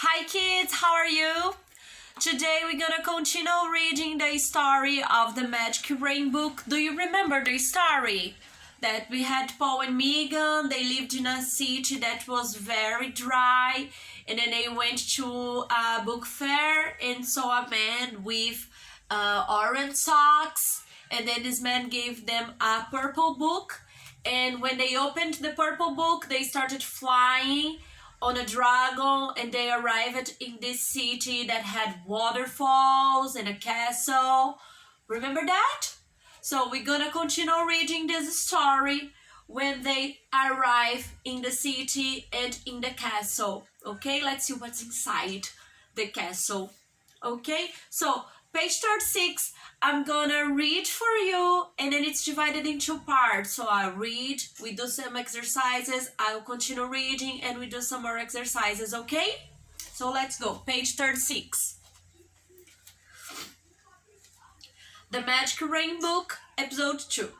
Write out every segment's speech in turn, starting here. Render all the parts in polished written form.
Hi kids, how are you? Today we're gonna continue reading the story of the Magic Rain book. Do you remember the story? That we had Paul and Megan, they lived in a city that was very dry, and then they went to a book fair and saw a man with orange socks, and then this man gave them a purple book, and when they opened the purple book, they started flying on a dragon, and they arrived in this city that had waterfalls and a castle. Remember that? So we're gonna continue reading this story when they arrive in the city and in the castle. Okay, let's see what's inside the castle. Okay, so page 36, I'm gonna read for you, and then it's divided in two parts. So I read, we do some exercises, I'll continue reading, and we do some more exercises, okay? So let's go, page 36. The Magic Rain Book, episode 2.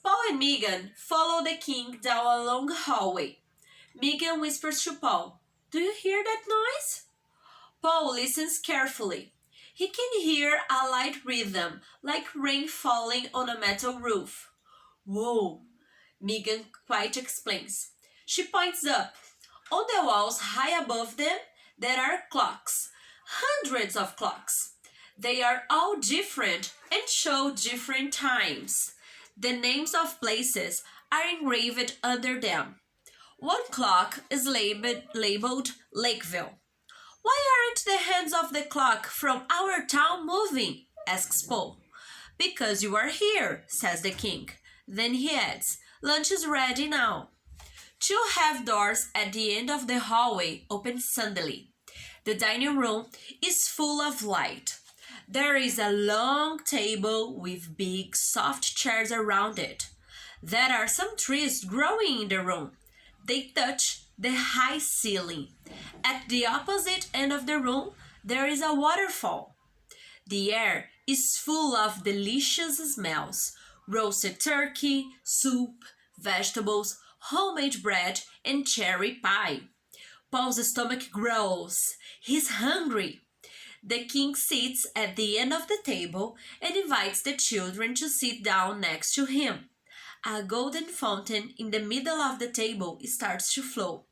Paul and Megan follow the king down a long hallway. Megan whispers to Paul, "Do you hear that noise?" Paul listens carefully. He can hear a light rhythm, like rain falling on a metal roof. "Whoa," Megan quite explains. She points up. On the walls high above them, there are clocks. Hundreds of clocks. They are all different and show different times. The names of places are engraved under them. One clock is labeled Lakeville. "Why aren't the hands of the clock from our town moving?" asks Paul. "Because you are here," says the king. Then he adds, "Lunch is ready now." Two half doors at the end of the hallway open suddenly. The dining room is full of light. There is a long table with big soft chairs around it. There are some trees growing in the room. They touch the high ceiling. At the opposite end of the room, there is a waterfall. The air is full of delicious smells: roasted turkey, soup, vegetables, homemade bread, and cherry pie. Paul's stomach growls. He's hungry. The king sits at the end of the table and invites the children to sit down next to him. A golden fountain in the middle of the table starts to flow.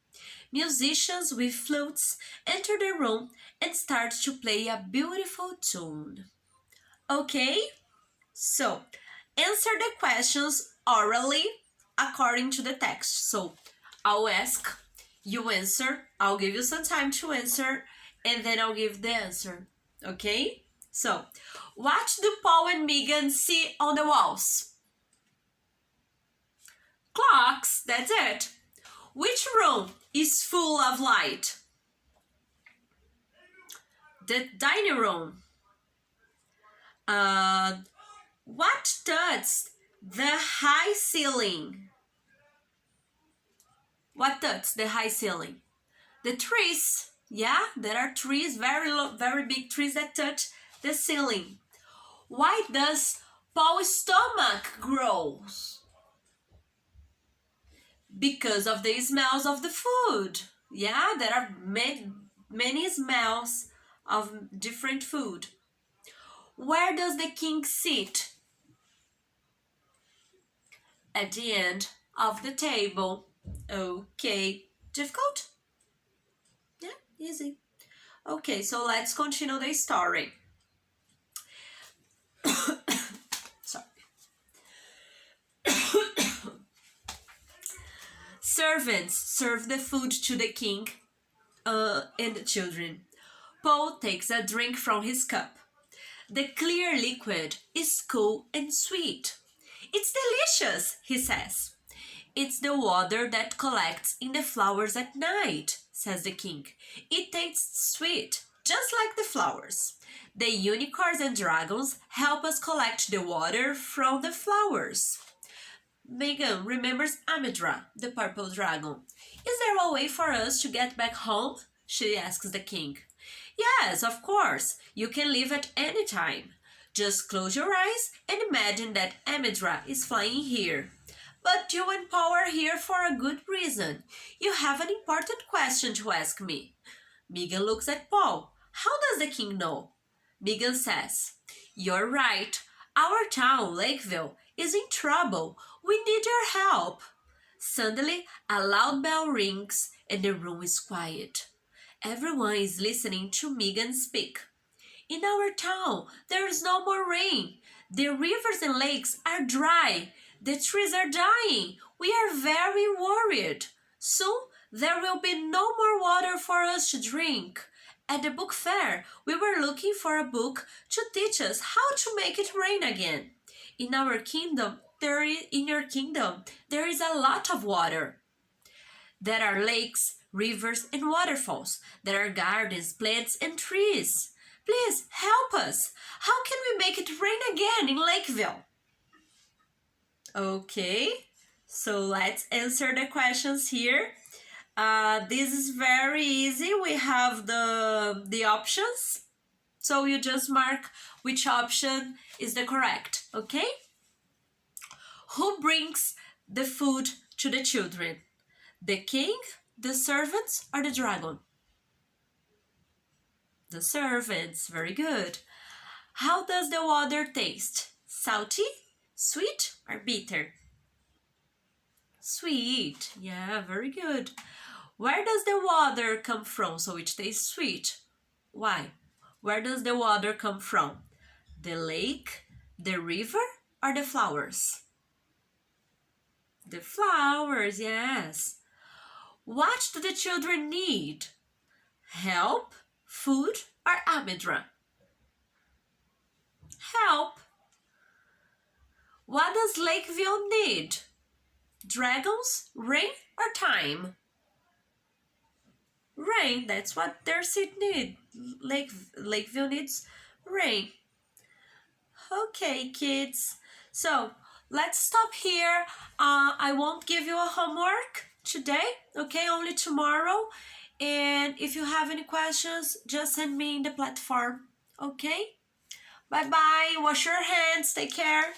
Musicians with flutes enter the room and start to play a beautiful tune. Okay? So, answer the questions orally according to the text. So, I'll ask, you answer, I'll give you some time to answer, and then I'll give the answer. Okay? So, what do Paul and Megan see on the walls? Clocks, that's it. Which room is full of light? The dining room. What touches the high ceiling? What touches the high ceiling? The trees. Yeah, there are trees, very big trees that touch the ceiling. Why does Paul's stomach grow? Because of the smells of the food. Yeah, there are many smells of different food. Where does the king sit? At the end of the table. Okay, difficult? Yeah, easy. Okay, so let's continue the story. Sorry. Servants serve the food to the king and the children. Paul takes a drink from his cup. The clear liquid is cool and sweet. "It's delicious," he says. "It's the water that collects in the flowers at night," says the king. "It tastes sweet, just like the flowers. The unicorns and dragons help us collect the water from the flowers." Megan remembers Amidra, the purple dragon. "Is there a way for us to get back home?" she asks the king. "Yes, of course. You can leave at any time. Just close your eyes and imagine that Amidra is flying here. But you and Paul are here for a good reason. You have an important question to ask me." Megan looks at Paul. How does the king know? Megan says, You're right. Our town, Lakeville, is in trouble. We need your help. Suddenly, a loud bell rings and the room is quiet. Everyone is listening to Megan speak. In our town, there is no more rain. The rivers and lakes are dry. The trees are dying. We are very worried. Soon, there will be no more water for us to drink. At the book fair, we were looking for a book to teach us how to make it rain again. In our kingdom, in your kingdom, there is a lot of water. There are lakes, rivers, and waterfalls. There are gardens, plants, and trees. Please help us. How can we make it rain again in Lakeville? Okay, so let's answer the questions here. This is very easy. We have the options. So you just mark which option is the correct, okay? Who brings the food to the children? The king, the servants, or the dragon? The servants, very good. How does the water taste? Salty, sweet, or bitter? Sweet, yeah, very good. Where does the water come from so it tastes sweet? Why? Where does the water come from? The lake, the river, or the flowers? The flowers, yes. What do the children need? Help, food, or Amidra? Help. What does Lakeville need? Dragons, rain, or time? Rain, that's what their city needs. Lakeville needs rain. Okay, kids. So, let's stop here. I won't give you a homework today, okay? Only tomorrow. And if you have any questions, just send me in the platform, okay? Bye-bye. Wash your hands. Take care.